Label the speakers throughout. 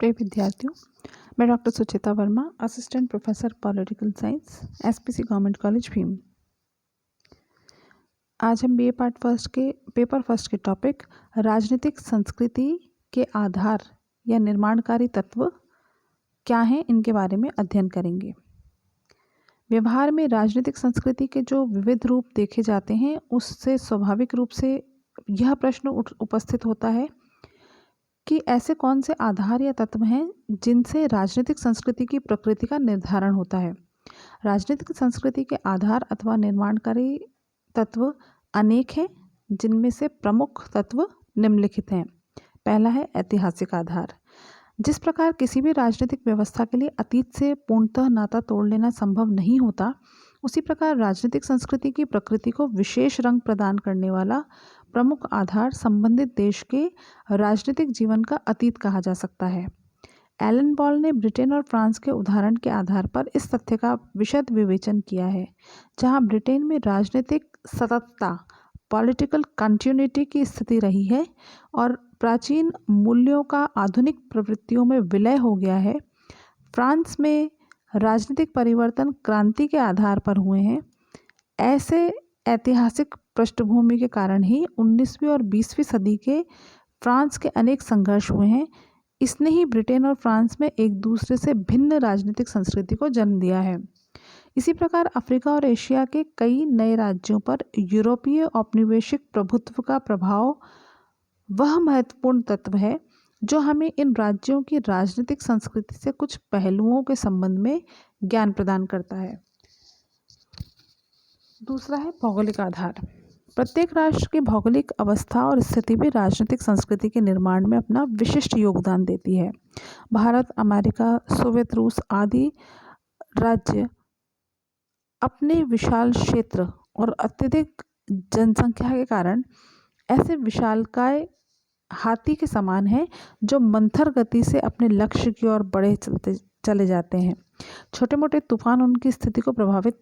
Speaker 1: प्रिय विद्यार्थियों, मैं doctor Suchita Verma, assistant professor political science, SPC government college Bhim. आज हम बीए पार्ट फर्स्ट के पेपर फर्स्ट के टॉपिक राजनीतिक संस्कृति के आधार या निर्माणकारी तत्व क्या हैं, इनके बारे में अध्ययन करेंगे। व्यवहार में राजनीतिक संस्कृति के जो विविध रूप देखे जाते हैं, उससे स्वाभाविक रूप से यह प्रश्न उपस्थित होता है कि ऐसे कौन से आधार या तत्व हैं जिनसे राजनीतिक संस्कृति की प्रकृति का निर्धारण होता है। राजनीतिक संस्कृति के आधार अथवा निर्माणकारी तत्व अनेक हैं, जिनमें से प्रमुख तत्व निम्नलिखित हैं। पहला है ऐतिहासिक आधार। जिस प्रकार किसी भी राजनीतिक व्यवस्था के लिए अतीत से पूर्णतः नाता तोड़ लेना संभव नहीं होता, उसी प्रकार राजनीतिक संस्कृति की प्रकृति को विशेष रंग प्रदान करने वाला प्रमुख आधार संबंधित देश के राजनीतिक जीवन का अतीत कहा जा सकता है। एलन बॉल ने ब्रिटेन और फ्रांस के उदाहरण के आधार पर इस तथ्य का विशद विवेचन किया है, जहां ब्रिटेन में राजनीतिक सततता पॉलिटिकल कंटिन्यूटी की स्थिति रही है और प्राचीन मूल्यों का आधुनिक प्रवृत्तियों में विलय हो गया है। फ्रांस में राजनीतिक परिवर्तन क्रांति के आधार पर हुए हैं। ऐसे ऐतिहासिक पृष्ठभूमि के कारण ही 19वीं और 20वीं सदी के फ्रांस के अनेक संघर्ष हुए हैं। इसने ही ब्रिटेन और फ्रांस में एक दूसरे से भिन्न राजनीतिक संस्कृति को जन्म दिया है। इसी प्रकार अफ्रीका और एशिया के कई नए राज्यों पर यूरोपीय औपनिवेशिक प्रभुत्व का प्रभाव वह महत्वपूर्ण तत्व है जो हमें इन राज्यों की राजनीतिक संस्कृति से कुछ पहलुओं के संबंध में ज्ञान प्रदान करता है। दूसरा है भौगोलिक आधार। प्रत्येक राष्ट्र की भौगोलिक अवस्था और स्थिति भी राजनीतिक संस्कृति के निर्माण में अपना विशिष्ट योगदान देती है। भारत, अमेरिका, सोवियत रूस आदि राज्य अपने विशाल क्षेत्र और अत्यधिक जनसंख्या के कारण ऐसे विशालकाय हाथी के समान हैं जो मंथर गति से अपने लक्ष्य की ओर बढ़े चले जाते हैं। छोटे मोटे तूफान उनकी स्थिति को प्रभावित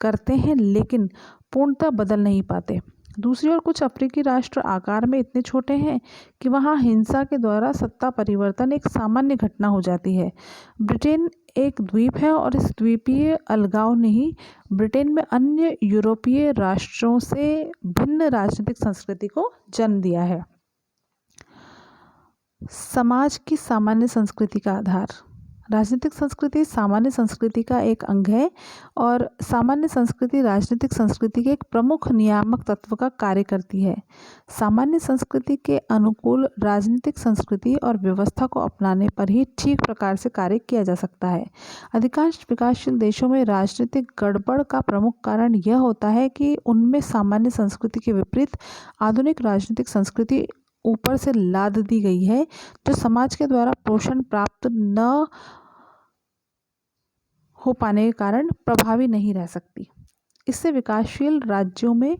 Speaker 1: करते हैं, लेकिन पूर्णतः बदल नहीं पाते। दूसरी ओर कुछ अफ्रीकी राष्ट्र आकार में इतने छोटे हैं कि वहां हिंसा के द्वारा सत्ता परिवर्तन एक सामान्य घटना हो जाती है। ब्रिटेन एक द्वीप है और इस द्वीपीय अलगाव ने ही ब्रिटेन में अन्य यूरोपीय राष्ट्रों से भिन्न राजनीतिक संस्कृति को जन्म दिया है। समाज की सामान्य संस्कृति का आधार। राजनीतिक संस्कृति सामान्य संस्कृति का एक अंग है और सामान्य संस्कृति राजनीतिक संस्कृति के एक प्रमुख नियामक तत्व का कार्य करती है। सामान्य संस्कृति के अनुकूल राजनीतिक संस्कृति और व्यवस्था को अपनाने पर ही ठीक प्रकार से कार्य किया जा सकता है। अधिकांश विकासशील देशों में राजनीतिक गड़बड़ का प्रमुख कारण यह होता है कि उनमें सामान्य संस्कृति के विपरीत आधुनिक राजनीतिक संस्कृति ऊपर से लाद दी गई है, जो समाज के द्वारा पोषण प्राप्त न हो पाने के कारण प्रभावी नहीं रह सकती। इससे विकासशील राज्यों में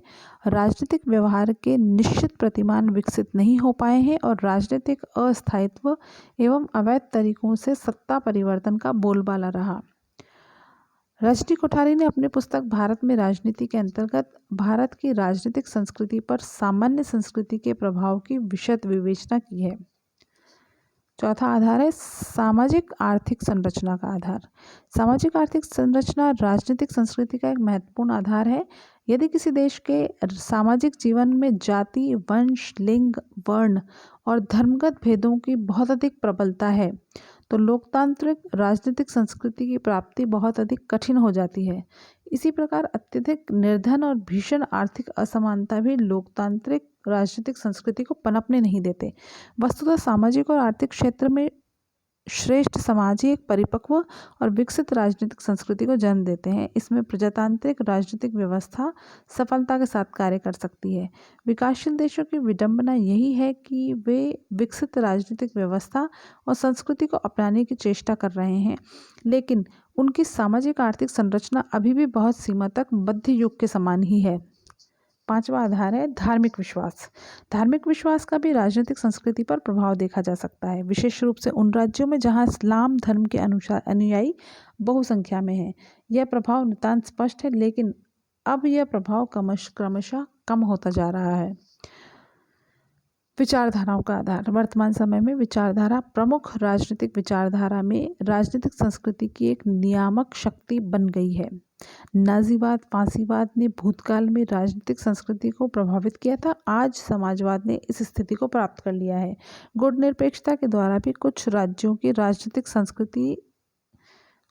Speaker 1: राजनीतिक व्यवहार के निश्चित प्रतिमान विकसित नहीं हो पाए हैं और राजनीतिक अस्थायित्व एवं अवैध तरीकों से सत्ता परिवर्तन का बोलबाला रहा। रजनी कोठारी ने अपनी पुस्तक भारत में राजनीति के अंतर्गत भारत की राजनीतिक संस्कृति पर सामान्य संस्कृति के प्रभाव की विशद विवेचना की है। चौथा आधार है सामाजिक आर्थिक संरचना का आधार। सामाजिक आर्थिक संरचना राजनीतिक संस्कृति का एक महत्वपूर्ण आधार है। यदि किसी देश के सामाजिक जीवन में जाति, वंश, लिंग, वर्ण और धर्मगत भेदों की बहुत अधिक प्रबलता है, तो लोकतांत्रिक राजनीतिक संस्कृति की प्राप्ति बहुत अधिक कठिन हो जाती है। इसी प्रकार अत्यधिक निर्धन और भीषण आर्थिक असमानता भी लोकतांत्रिक राजनीतिक संस्कृति को पनपने नहीं देते। वस्तुतः सामाजिक और आर्थिक क्षेत्र में श्रेष्ठ समाज ही एक परिपक्व और विकसित राजनीतिक संस्कृति को जन्म देते हैं। इसमें प्रजातांत्रिक राजनीतिक व्यवस्था सफलता के साथ कार्य कर सकती है। विकासशील देशों की विडंबना यही है कि वे विकसित राजनीतिक व्यवस्था और संस्कृति को अपनाने की चेष्टा कर रहे हैं, लेकिन उनकी सामाजिक आर्थिक संरचना अभी भी बहुत सीमा तक मध्य युग के समान ही है। पांचवा आधार है धार्मिक विश्वास। धार्मिक विश्वास का भी राजनीतिक संस्कृति पर प्रभाव देखा जा सकता है, विशेष रूप से उन राज्यों में जहां इस्लाम धर्म के अनुयायी बहुसंख्या में हैं। यह प्रभाव नितांत स्पष्ट है, लेकिन अब यह प्रभाव क्रमशः कम होता जा रहा है। विचारधाराओं का आधार। वर्तमान समय में विचारधारा प्रमुख राजनीतिक विचारधारा में राजनीतिक संस्कृति की एक नियामक शक्ति बन गई है। नाजीवाद, फांसीवाद ने भूतकाल में राजनीतिक संस्कृति को प्रभावित किया था। आज समाजवाद ने इस स्थिति को प्राप्त कर लिया है। गुटनिरपेक्षता के द्वारा भी कुछ राज्यों की राजनीतिक संस्कृति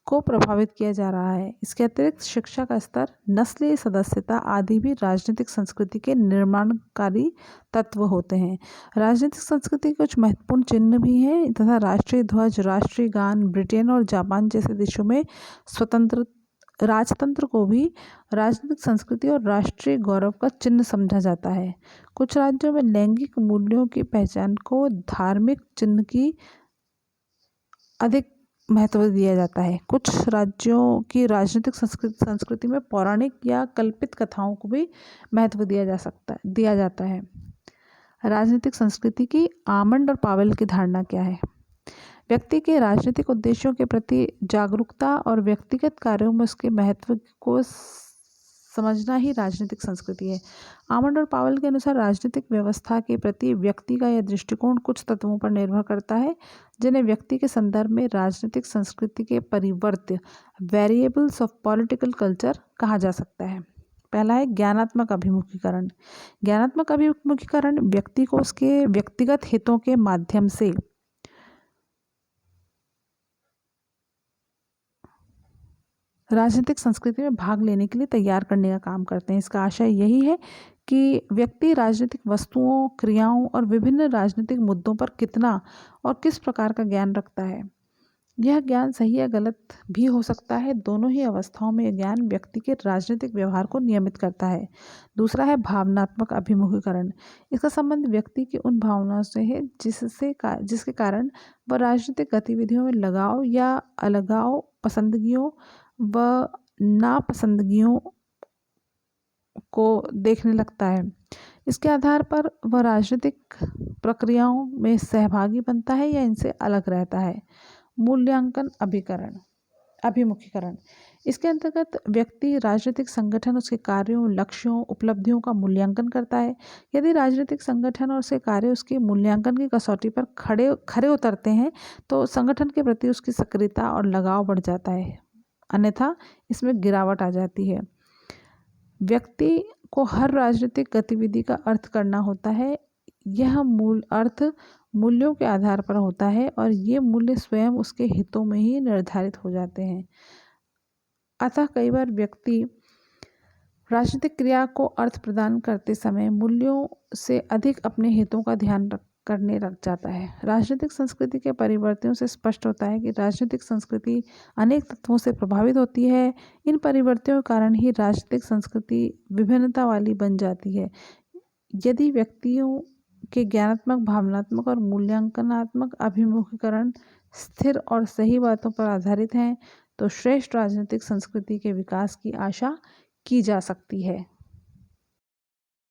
Speaker 1: को प्रभावित किया जा रहा है। इसके अतिरिक्त शिक्षा का स्तर, नस्लीय सदस्यता आदि भी राजनीतिक संस्कृति के निर्माणकारी तत्व होते हैं। राजनीतिक संस्कृति के कुछ महत्वपूर्ण चिन्ह भी हैं तथा राष्ट्रीय ध्वज, राष्ट्रीय गान ब्रिटेन और जापान जैसे देशों में स्वतंत्र राजतंत्र को भी राजनीतिक संस्कृति और राष्ट्रीय गौरव का चिन्ह समझा जाता है। कुछ राज्यों में लैंगिक मूल्यों की पहचान को धार्मिक चिन्ह की अधिक महत्व दिया जाता है। कुछ राज्यों की राजनीतिक संस्कृति में पौराणिक या कल्पित कथाओं को भी महत्व दिया जाता है। राजनीतिक संस्कृति की आमंड और पावेल की धारणा क्या है? व्यक्ति के राजनीतिक उद्देश्यों के प्रति जागरूकता और व्यक्तिगत कार्यों में उसके महत्व को समझना ही राजनीतिक संस्कृति है। आमंड और पावेल के अनुसार राजनीतिक व्यवस्था के प्रति व्यक्ति का यह दृष्टिकोण कुछ तत्वों पर निर्भर करता है जिन्हें व्यक्ति के संदर्भ में राजनीतिक संस्कृति के परिवर्त्य वेरिएबल्स ऑफ पॉलिटिकल कल्चर कहा जा सकता है। पहला है ज्ञानात्मक अभिमुखीकरण। ज्ञानात्मक अभिमुखीकरण व्यक्ति को उसके व्यक्तिगत हितों के माध्यम से राजनीतिक संस्कृति में भाग लेने के लिए तैयार करने का काम करते हैं। इसका आशय यही है कि व्यक्ति राजनीतिक वस्तुओं, क्रियाओं और विभिन्न राजनीतिक मुद्दों पर कितना और किस प्रकार का ज्ञान रखता है। यह ज्ञान सही या गलत भी हो सकता है। दोनों ही अवस्थाओं में यह ज्ञान व्यक्ति के राजनीतिक व्यवहार को नियमित करता है। दूसरा है भावनात्मक अभिमुखीकरण। इसका संबंध व्यक्ति की उन भावनाओं से है जिसके कारण वह राजनीतिक गतिविधियों में लगाव या अलगाव, पसंदगियों व नापसंदगियों को देखने लगता है। इसके आधार पर वह राजनीतिक प्रक्रियाओं में सहभागी बनता है या इनसे अलग रहता है। मूल्यांकन अभिमुखीकरण। इसके अंतर्गत व्यक्ति राजनीतिक संगठन, उसके कार्यों, लक्ष्यों, उपलब्धियों का मूल्यांकन करता है। यदि राजनीतिक संगठन और उसके कार्य उसके मूल्यांकन की कसौटी पर खरे उतरते हैं तो संगठन के प्रति उसकी सक्रियता और लगाव बढ़ जाता है, अन्यथा इसमें गिरावट आ जाती है। व्यक्ति को हर राजनीतिक गतिविधि का अर्थ करना होता है। यह मूल अर्थ मूल्यों के आधार पर होता है और ये मूल्य स्वयं उसके हितों में ही निर्धारित हो जाते हैं। अतः कई बार व्यक्ति राजनीतिक क्रिया को अर्थ प्रदान करते समय मूल्यों से अधिक अपने हितों का ध्यान करने लग जाता है। राजनीतिक संस्कृति के परिवर्तनों से स्पष्ट होता है कि राजनीतिक संस्कृति अनेक तत्वों से प्रभावित होती है। इन परिवर्तनों के कारण ही राजनीतिक संस्कृति विभिन्नता वाली बन जाती है। यदि व्यक्तियों के ज्ञानात्मक, भावनात्मक और मूल्यांकनात्मक अभिमुखीकरण स्थिर और सही बातों पर आधारित हैं तो श्रेष्ठ राजनीतिक संस्कृति के विकास की आशा की जा सकती है।